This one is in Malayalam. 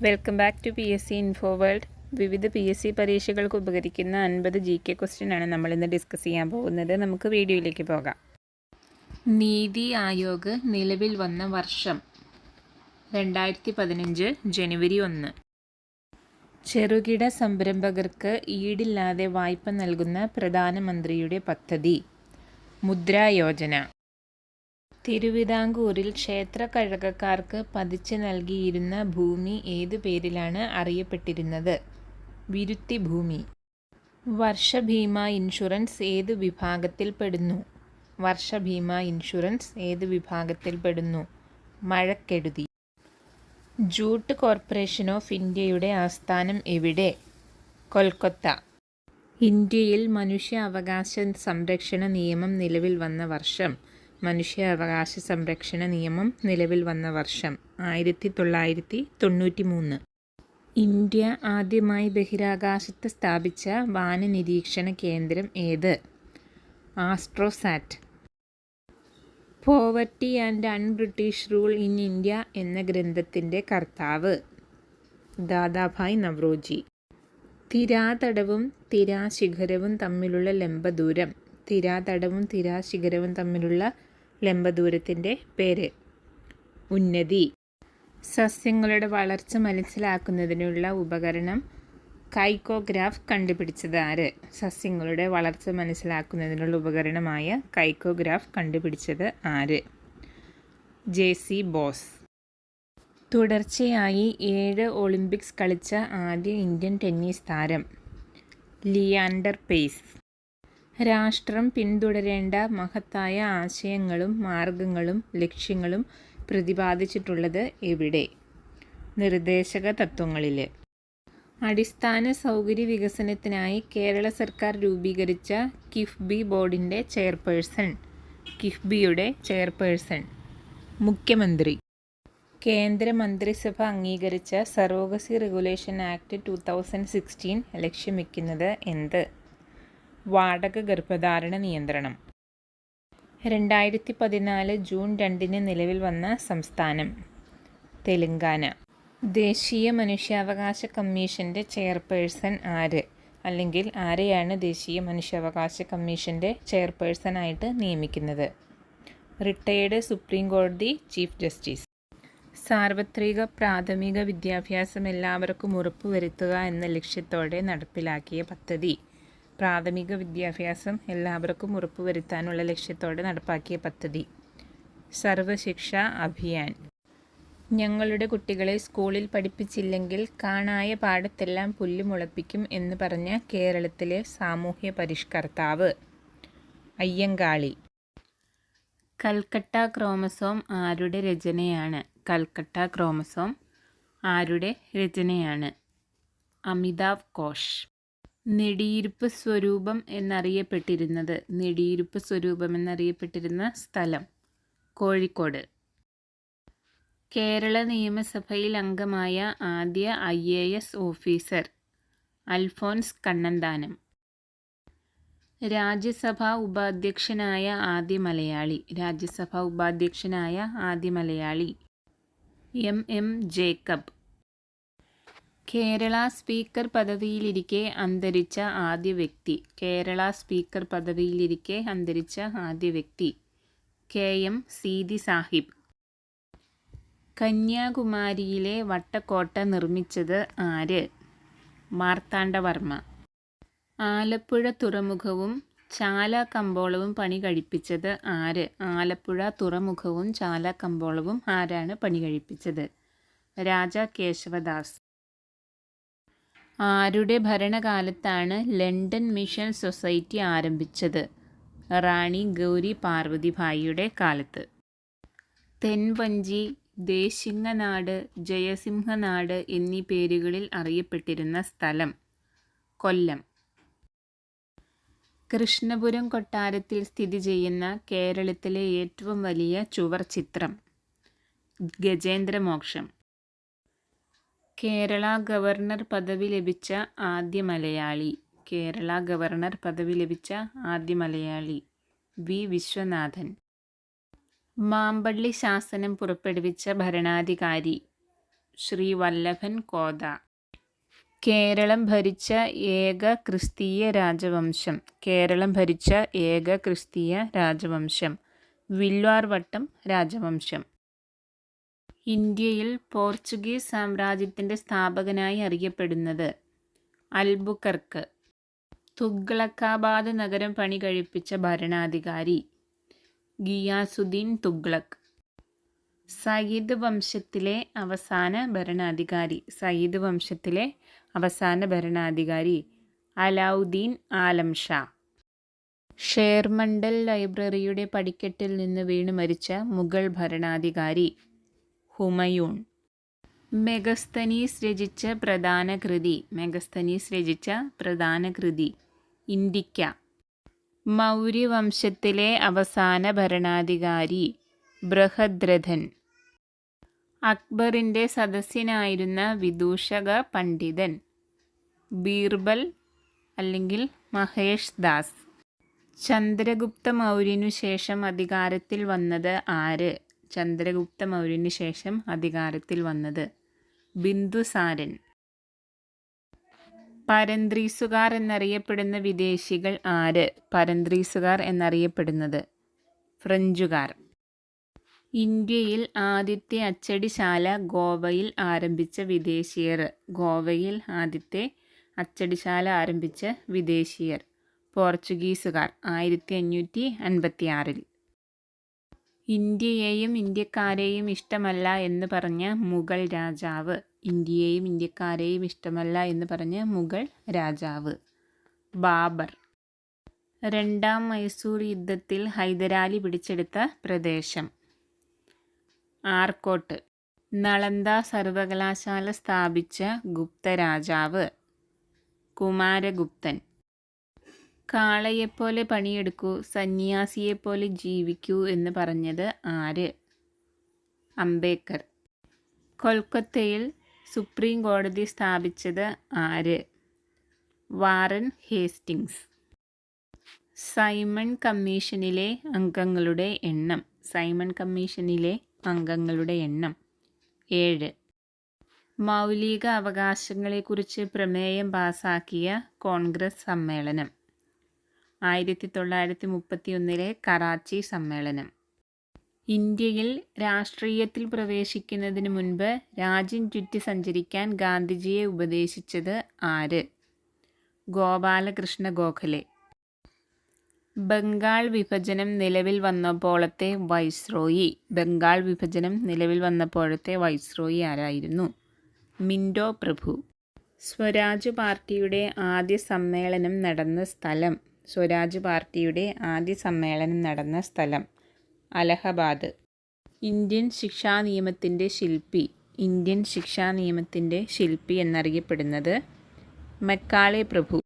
Welcome back to PSC info world. വിവിധ PSC പരീക്ഷകൾക്ക് ഉപകരിക്കുന്ന 50 GK ക്വസ്റ്റ്യൻ ആണ് നമ്മൾ ഇന്ന് ഡിസ്കസ് ചെയ്യാൻ പോകുന്നത്. നമുക്ക് വീഡിയോയിലേക്ക് പോകാം. നീതി ആയോഗ് നിലവിൽ വന്ന വർഷം 2015 ജനുവരി 1. ചെറുകിട സംരംഭകർക്ക് ഈടില്ലാതെ വായ്പ നൽകുന്ന പ്രധാനമന്ത്രിയുടെ പദ്ധതി മുദ്രാ യോജന. തിരുവിതാംകൂറിൽ ക്ഷേത്ര കഴകക്കാർക്ക് പതിച്ചു നൽകിയിരുന്ന ഭൂമി ഏതു പേരിലാണ് അറിയപ്പെട്ടിരുന്നത്? വിരുത്തി ഭൂമി. വർഷഭീമ ഇൻഷുറൻസ് ഏതു വിഭാഗത്തിൽപ്പെടുന്നു? വർഷഭീമ ഇൻഷുറൻസ് ഏതു വിഭാഗത്തിൽപ്പെടുന്നു? മഴക്കെടുതി. ജൂട്ട് കോർപ്പറേഷൻ ഓഫ് ഇന്ത്യയുടെ ആസ്ഥാനം എവിടെ? കൊൽക്കത്ത. ഇന്ത്യയിൽ മനുഷ്യാവകാശ സംരക്ഷണ നിയമം നിലവിൽ വന്ന വർഷം? മനുഷ്യാവകാശ സംരക്ഷണ നിയമം നിലവിൽ വന്ന വർഷം 1993. ഇന്ത്യ ആദ്യമായി ബഹിരാകാശത്ത് സ്ഥാപിച്ച വാനനിരീക്ഷണ കേന്ദ്രം ഏത്? AstroSat. Poverty and un-British rule in India എന്ന ഗ്രന്ഥത്തിൻ്റെ കർത്താവ്? ദാദാഭായ് നവറോജി. തിരാതടവും തിരാശിഖരവും തമ്മിലുള്ള ലംബദൂരം? തിരാതടവും തിരാശിഖരവും തമ്മിലുള്ള ലംബദൂരത്തിൻ്റെ പേര്? ഉന്നതി. സസ്യങ്ങളുടെ വളർച്ച മനസ്സിലാക്കുന്നതിനുള്ള ഉപകരണം കൈക്കോഗ്രാഫ് കണ്ടുപിടിച്ചത് ആര്? സസ്യങ്ങളുടെ വളർച്ച മനസ്സിലാക്കുന്നതിനുള്ള ഉപകരണമായ കൈക്കോഗ്രാഫ് കണ്ടുപിടിച്ചത് ആര്? JC boss. തുടർച്ചയായി 7 ഒളിമ്പിക്സ് കളിച്ച ആദ്യ ഇന്ത്യൻ ടെന്നീസ് താരം? Leander pace. രാഷ്ട്രം പിന്തുടരേണ്ട മഹത്തായ ആശയങ്ങളും മാർഗങ്ങളും ലക്ഷ്യങ്ങളും പ്രതിപാദിച്ചിട്ടുള്ളത് എവിടെ? നിർദ്ദേശക തത്വങ്ങളിൽ. അടിസ്ഥാന സൗകര്യ വികസനത്തിനായി കേരള സർക്കാർ രൂപീകരിച്ച കിഫ്ബി ബോർഡിൻ്റെ ചെയർപേഴ്സൺ? കിഫ്ബിയുടെ ചെയർപേഴ്സൺ? മുഖ്യമന്ത്രി. കേന്ദ്ര മന്ത്രിസഭ അംഗീകരിച്ച സറോഗസി റെഗുലേഷൻ ആക്ട് 2016 ലക്ഷ്യം വയ്ക്കുന്നത് എന്ത്? വാടക ഗർഭധാരണ നിയന്ത്രണം. 2014 ജൂൺ 2 നിലവിൽ വന്ന സംസ്ഥാനം? തെലങ്കാന. ദേശീയ മനുഷ്യാവകാശ കമ്മീഷൻ്റെ ചെയർപേഴ്സൺ ആര്? അല്ലെങ്കിൽ ആരെയാണ് ദേശീയ മനുഷ്യാവകാശ കമ്മീഷൻ്റെ ചെയർപേഴ്സണായിട്ട് നിയമിക്കുന്നത്? റിട്ടയേർഡ് സുപ്രീം കോടതി ചീഫ് ജസ്റ്റിസ്. സാർവത്രിക പ്രാഥമിക വിദ്യാഭ്യാസം എല്ലാവർക്കും ഉറപ്പുവരുത്തുക എന്ന ലക്ഷ്യത്തോടെ നടപ്പിലാക്കിയ പദ്ധതി? പ്രാഥമിക വിദ്യാഭ്യാസം എല്ലാവർക്കും ഉറപ്പുവരുത്താനുള്ള ലക്ഷ്യത്തോടെ നടപ്പാക്കിയ പദ്ധതി? സർവശിക്ഷ അഭിയാൻ. ഞങ്ങളുടെ കുട്ടികളെ സ്കൂളിൽ പഠിപ്പിച്ചില്ലെങ്കിൽ കാണായ പാടത്തെല്ലാം പുല്ല് മുളപ്പിക്കും എന്ന് പറഞ്ഞ കേരളത്തിലെ സാമൂഹ്യ പരിഷ്കർത്താവ്? അയ്യങ്കാളി. കൽക്കട്ട ക്രോമസോം ആരുടെ രചനയാണ്? കൽക്കട്ട ക്രോമസോം ആരുടെ രചനയാണ്? അമിതാവ് ഘോഷ്. നെടിയിരുപ്പ് സ്വരൂപം എന്നറിയപ്പെട്ടിരുന്നത്? നെടിയിരുപ്പ് സ്വരൂപം എന്നറിയപ്പെട്ടിരുന്ന സ്ഥലം? കോഴിക്കോട്. കേരള നിയമസഭയിൽ അംഗമായ ആദ്യ IAS ഓഫീസർ? അൽഫോൻസ് കണ്ണന്താനം. രാജ്യസഭാ ഉപാധ്യക്ഷനായ ആദ്യ മലയാളി? രാജ്യസഭാ ഉപാധ്യക്ഷനായ ആദ്യ മലയാളി? MM ജേക്കബ്. കേരള സ്പീക്കർ പദവിയിലിരിക്കെ അന്തരിച്ച ആദ്യ വ്യക്തി? കേരള സ്പീക്കർ പദവിയിലിരിക്കെ അന്തരിച്ച ആദ്യ വ്യക്തി? KM സീതി സാഹിബ്. കന്യാകുമാരിയിലെ വട്ടക്കോട്ട നിർമ്മിച്ചത് ആര്? മാർത്താണ്ഡവർമ്മ. ആലപ്പുഴ തുറമുഖവും ചാല കമ്പോളവും പണി കഴിപ്പിച്ചത് ആര്? ആലപ്പുഴ തുറമുഖവും ചാല കമ്പോളവും ആരാണ് പണി കഴിപ്പിച്ചത്? രാജാ കേശവദാസ്. ആരുടെ ഭരണകാലത്താണ് ലണ്ടൻ മിഷൻ സൊസൈറ്റി ആരംഭിച്ചത്? റാണി ഗൗരി പാർവതിഭായിയുടെ കാലത്ത്. തെൻവഞ്ചി, ദേശിങ്ങനാട്, ജയസിംഹനാട് എന്നീ പേരുകളിൽ അറിയപ്പെട്ടിരുന്ന സ്ഥലം? കൊല്ലം. കൃഷ്ണപുരം കൊട്ടാരത്തിൽ സ്ഥിതി ചെയ്യുന്ന കേരളത്തിലെ ഏറ്റവും വലിയ ചുവർ ചിത്രം? ഗജേന്ദ്രമോക്ഷം. കേരള ഗവർണർ പദവി ലഭിച്ച ആദ്യ മലയാളി? കേരള ഗവർണർ പദവി ലഭിച്ച ആദ്യ മലയാളി? വി വിശ്വനാഥൻ. മാമ്പള്ളി ശാസനം പുറപ്പെടുവിച്ച ഭരണാധികാരി? ശ്രീ വല്ലഭൻ കോത. കേരളം ഭരിച്ച ഏക ക്രിസ്തീയ രാജവംശം. കേരളം ഭരിച്ച ഏക ക്രിസ്തീയ രാജവംശം വില്വാർവട്ടം രാജവംശം. ഇന്ത്യയിൽ പോർച്ചുഗീസ് സാമ്രാജ്യത്തിൻ്റെ സ്ഥാപകനായി അറിയപ്പെടുന്നത് അൽബുക്കർക്ക്. തുഗ്ലക്കാബാദ് നഗരം പണി കഴിപ്പിച്ച ഭരണാധികാരി ഗിയാസുദ്ദീൻ തുഗ്ലക്ക്. സയ്യിദ് വംശത്തിലെ അവസാന ഭരണാധികാരി. സയ്യിദ് വംശത്തിലെ അവസാന ഭരണാധികാരി അലാവുദ്ദീൻ ആലം ഷാ. ഷേർമണ്ടൽ ലൈബ്രറിയുടെ പടിക്കെട്ടിൽ നിന്ന് വീണ് മരിച്ച മുഗൾ ഭരണാധികാരി ഹുമയൂൺ. മെഗസ്തനീസ് രചിച്ച പ്രധാന കൃതി. മെഗസ്തനീസ് രചിച്ച പ്രധാന കൃതി ഇന്ഡിക്ക. മൗര്യവംശത്തിലെ അവസാന ഭരണാധികാരി ബൃഹദ്രഥൻ. അക്ബറിൻ്റെ സദസ്യനായിരുന്ന വിദൂഷക പണ്ഡിതൻ ബീർബൽ അല്ലെങ്കിൽ മഹേഷ് ദാസ്. ചന്ദ്രഗുപ്ത മൗര്യനു ശേഷം അധികാരത്തിൽ വന്നത് ആര്? ചന്ദ്രഗുപ്ത മൗര്യനു ശേഷം അധികാരത്തിൽ വന്നത് ബിന്ദുസാരൻ. പരന്ത്രീസുകാർ എന്നറിയപ്പെടുന്ന വിദേശികൾ ആര്? പരന്ത്രീസുകാർ എന്നറിയപ്പെടുന്നത് ഫ്രഞ്ചുകാർ. ഇന്ത്യയിൽ ആദ്യത്തെ അച്ചടിശാല ഗോവയിൽ ആരംഭിച്ച വിദേശീയർ. ഗോവയിൽ ആദ്യത്തെ അച്ചടിശാല ആരംഭിച്ച വിദേശീയർ പോർച്ചുഗീസുകാർ 1556. ഇന്ത്യയെയും ഇന്ത്യക്കാരെയും ഇഷ്ടമല്ല എന്ന് പറഞ്ഞ മുഗൾ രാജാവ്. ഇന്ത്യയെയും ഇന്ത്യക്കാരെയും ഇഷ്ടമല്ല എന്ന് പറഞ്ഞ മുഗൾ രാജാവ് ബാബർ. രണ്ടാം മൈസൂർ യുദ്ധത്തിൽ ഹൈദരാലി പിടിച്ചെടുത്ത പ്രദേശം ആർക്കോട്ട്. നളന്ദ സർവകലാശാല സ്ഥാപിച്ച ഗുപ്തരാജാവ് കുമാരഗുപ്തൻ. കാളയെപ്പോലെ പണിയെടുക്കൂ, സന്യാസിയെപ്പോലെ ജീവിക്കൂ എന്ന് പറഞ്ഞത് ആര്? അംബേദ്കർ. കൊൽക്കത്തയിൽ സുപ്രീം കോടതി സ്ഥാപിച്ചത് ആര്? Warren Hastings. സൈമൺ കമ്മീഷനിലെ അംഗങ്ങളുടെ എണ്ണം. സൈമൺ കമ്മീഷനിലെ അംഗങ്ങളുടെ എണ്ണം 7. മൗലിക അവകാശങ്ങളെക്കുറിച്ച് പ്രമേയം പാസാക്കിയ കോൺഗ്രസ് സമ്മേളനം 1931 കറാച്ചി സമ്മേളനം. ഇന്ത്യയിൽ രാഷ്ട്രീയത്തിൽ പ്രവേശിക്കുന്നതിന് മുൻപ് രാജ്യം ചുറ്റി സഞ്ചരിക്കാൻ ഗാന്ധിജിയെ ഉപദേശിച്ചത് ആര്? ഗോപാലകൃഷ്ണ ഗോഖലെ. ബംഗാൾ വിഭജനം നിലവിൽ വന്നപ്പോഴത്തെ വൈസ്രോയി. ബംഗാൾ വിഭജനം നിലവിൽ വന്നപ്പോഴത്തെ വൈസ്രോയി ആരായിരുന്നു? മിൻറ്റോ പ്രഭു. സ്വരാജ് പാർട്ടിയുടെ ആദ്യ സമ്മേളനം നടന്ന സ്ഥലം. സ്വരാജ് പാർട്ടിയുടെ ആദ്യ സമ്മേളനം നടന്ന സ്ഥലം അലഹബാദ്. ഇന്ത്യൻ ശിക്ഷാ നിയമത്തിൻ്റെ ശില്പി. ഇന്ത്യൻ ശിക്ഷാ നിയമത്തിൻ്റെ ശില്പി എന്നറിയപ്പെടുന്നത് മക്കാളെ പ്രഭു.